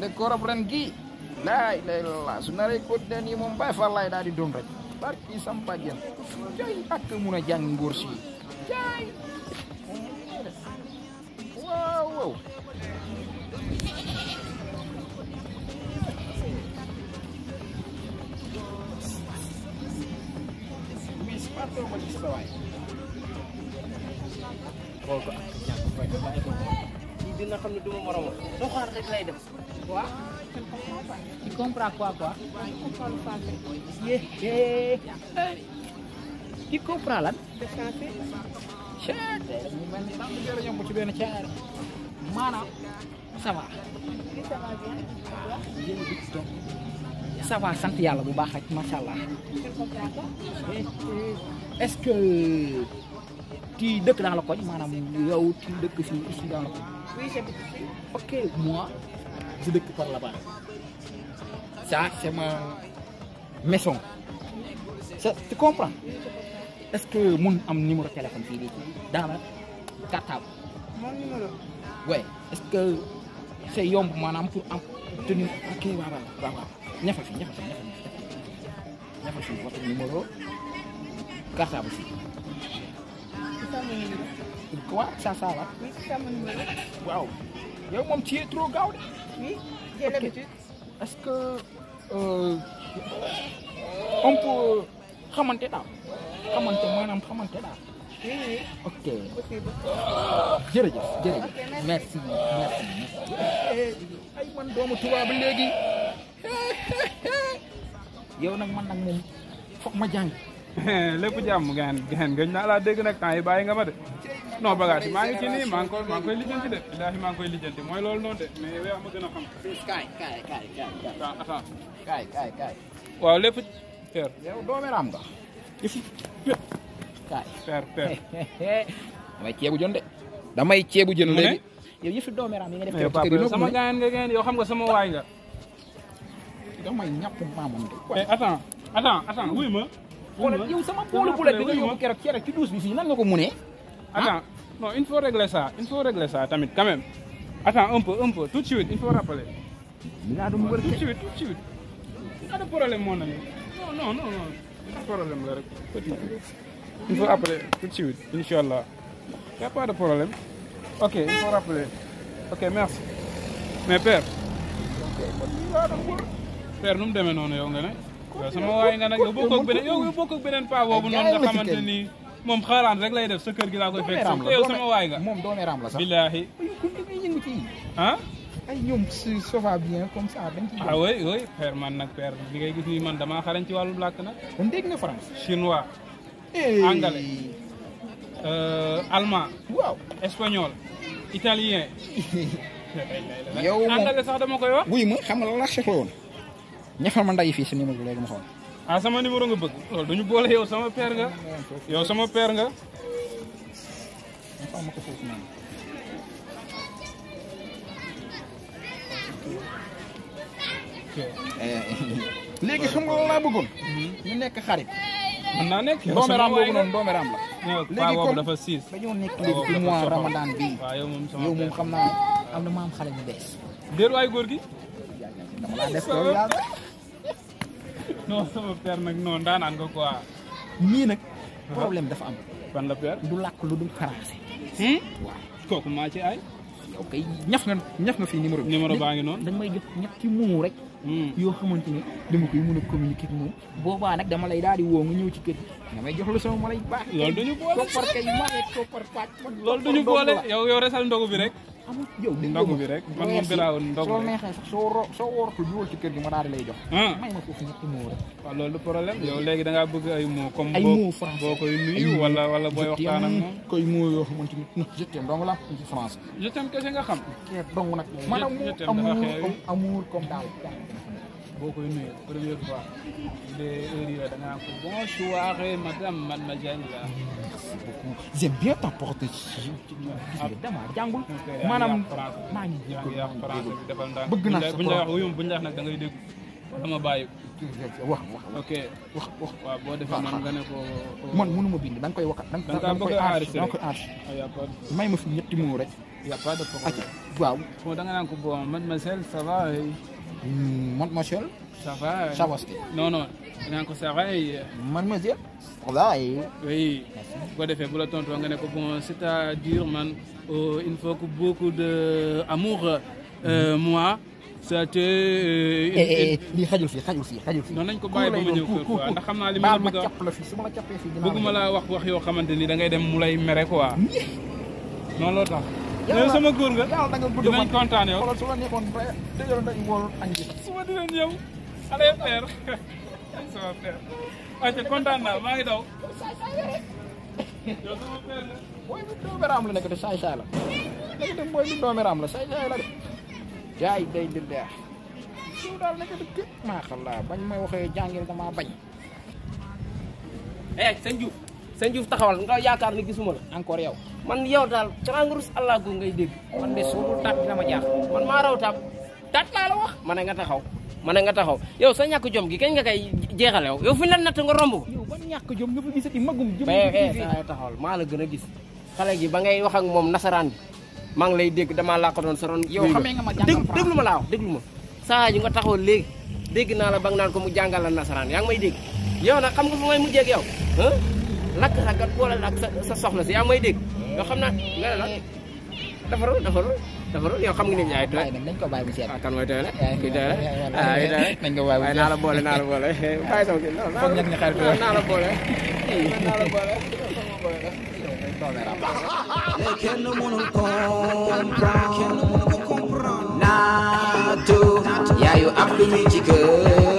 de koorab ren gii laay lay la su naree continuer nii moom Baay Faal laay daal di doon rek barki sampa jën jaay ak mun a jàng ngóor si jaay waaw waaw mis parto ma gis sa waay xool ko ak ñàkk fay bàyyi ko kii dina xam ne du ma moromam doxaan rek lay def quoi tu comprends quoi tu comprends lan ñu mel ni tam jërë ñoom ci benn caar maanaam ça va ça va sant yàlla bu baax rek macha allah est-ce que tu dëkk dans le coin maanaam yow tu dëkk fii ici dans le coin. Oui, j'habite ici. Ok, moi je dëkk par là-bas. Ça c'est ma maison. Ça, tu comprends? Est-ce que mun am numéro téléphone fii nii dans la cartable? Mon numéro. Ouais. Est-ce que c'est yomb maanaam pour am tenir ok waaw ñafa fi votre numéro cartable fii. C'est ça mon numéro. Quoi ça va? Oui, c'est ça mon numéro. Waaw yow moom tu es trop gaaw de. Oui, j'ai l'habitude. Est-ce que on peut xamante daal maanaam xamante daal. Oui, oui. Ok Possible. jërëjëf Ok, merci. merci. Ay man doomu tubaab ba léegi yow nag man nag moom foog ma jàng. lépp jàmm gaan gëj naa laa dégg nag temps yi bàyyi nga ma de non bagage yi maa ngi ci nii maa ngi koy lijjanti de billaahi maa ngi koy lijjanti mooy loolu noonu de mais yow yaa ma gën a xam. kaay. attends kaay. waaw lépp père yow doomeeraam nga. yëfi kaay. père damay ceebu jën de. damay ceebu jën léegi. yow yëfi doomeeraam yi nga def. mais papa yow sama gaan nga geen yow xam nga sama waay nga. damay ñàpp maamam de. mais attends wuy ma. yow sama poolu poulet bi nga yóbbu keroog cere ci douche bi fii nan nga ko munee. Attends, non, il faut régler ça tamit quand même. Attends un peu, tout de suite, il faut rappeler. Tout de suite. Pas de problème mon ami. Non, pas de problème là rek. Petit. Il faut appeler tout de suite, Inch'Allah. Y a pas de problème. Ok, il faut rappeler. Ok, merci. Mais père. Père, nu mu demee noonu yow nga ne. yow sama waay nga nag yow bokk ak beneen paa boobu noonu nga xamante ni moom xaaraan rek lay def sa kër gi laa koy fekk te yow sama waay nga. moom doomeeraam la sax. Billaahi. yëngu ci ah. ay ñoom si ça va bien comme ça dañ ciy. ah oui père man nag père bi ngay gis nii man damaa xarañ ci wàllu làkk nag. kon dégg nga France. chinois. anglais. allemand. waaw espagnol. italien. yow moom anglais sax dama koy wax. wuy ma xam nga la soxla woon. ñafal ma nday fii sa numéro léegi ma xool. ah sama numéro nga bëgg. loolu duñu boole yow sama père nga. yow sama père nga. ñafal ma ko foofu noonu. léegi xam nga laa bëggoon. ñu nekk xarit. mën naa nekk yow doomeeraam boobu noonu doomeeraam la. léegi comme dafa siis. dañoo nekk léegi ci mois ramadan bii. waaw yow moom sama yow moom xam naa am na maam xale bu bees. déet waay góor gi. dama laa def loolu yàlla. non sama père nag non daanaan nga quoi. ñii nag problème dafa am. fan la père. du làkk lu dul français. waaw kooku maa ci ay. yow kay ñaf nga fii numéro bi. numéro baa ngi noonu. dañ may jox ñetti mots rek. yoo xamante ne dama koy mën a communiquer ak moom. boobaa nag dama lay daal di woo nga ñëw ci kër gi. nga may jox la sama ma lay baax. loolu duñu boole koppar kay maye koppar pàcc. loolu duñu boole yow resal ndogu bi rek. amul yow di ndogu bi rek man moom garaawul ndogu soo rek. neexee sax soo woortu ñëwal ci kër gi ma daal di lay jox. may ma foofu ñetti mots rek. waaw loolu du problème yow léegi da ngaa bëgg ay mots comme. ay mots français boo koy nuyu wala booy waxtaan ak moom. koy mots yoo xamante ni je t'aime dong la ci France. je t'aime kese nga xam. dong nag maanaam amour comme daal. boo koy nuyu première fois de heure yooyu da ngaa ko bonsoir madame mademoiselle. merci beaucoup j'aime bien t'apporter ci dama jàngul maanaam maa ngi yàq français bi defal ndànk. bëgg naa buñ la wax wuyum buñ la wax nag da ngay dégg dama bàyyi. wax ok wax waaw boo defee man nga ne ko. man mënuma bind da nga koy wax da nga koy enregistré koy may ma fi ñetti mots rek. y a pas de problème. waaw. Bon da nga naan ko bon mademoiselle ça va. Mademoiselle. Ça va. Ça va. non non dinaa ko ça va. Mademoiselle. ça va. oui. boo defee bu la tontu nga ne ko bon c'est-à-dire man il faut que beaucoup de amour moi. ça te. lii xajul fii. non nañ ko bàyyi ba ma ñëw kër quoi ndax xam naa li ma la bëgg a bëgguma laa wax yoo xamante ni da ngay dem mu lay mere quoi. non loo tax. yow sama góor nga. yàlla da nga gudd dinañ kontaan yow. xoolal su la nekkoon ba dëgëral nañ wool añ bi. su ma dinañ yow. allez frère. sama frère. ayca kontaan naa maa ngi daw. yow sama frère nga. booy bi dooméram la nekk de saay-saay la. nekk de booy bi dooméram la saay-saay la de. jaay day di leer. su daal nekk de képp maa xam laa bañ may waxee jàngil damaa bañ. sëñ Diouf taxawal nga yaakaar ni gisuma la. encore yow. man yow daal xanaa nga rus allah gu ngay dégg. man de suul tàpp dina ma jaax. man maa raw tàpp tat laa la wax. ma ne nga taxaw yow sa ñàkk jom gi kañ nga koy jeexal yow fi ñu la natt nga romb. yow ban ñàkk jom nga fa gisati magum jëm. saa taxawal maa la gën a gis. xale gi ba ngay wax ak moom nasaraan bi maa ngi lay dégg damaa làqatoon sa ron. yow xamee nga ma jàngal déglu ma laa wax déglu ma. saa ji nga taxaw léegi dégg naa la ba nga naan ko mu jàngal la nasaraan yaa ngi may dégg yow nag xam nga fu may mujjee ak yow lakk ragat boole ak sa soxna si yaa may dégg yow xam naa nga ne la defarul yow xam nga ni yaay tooy. nañ ko bàyyi mu seet. kan mooy tooy la kii tooy la nañ ko bàyyi mu seet. naa la boole bàyyi sama kii foog ñett ñi xarit la naa la boole kenn mënul comprendre naatu yaayu Abdou mi ci kër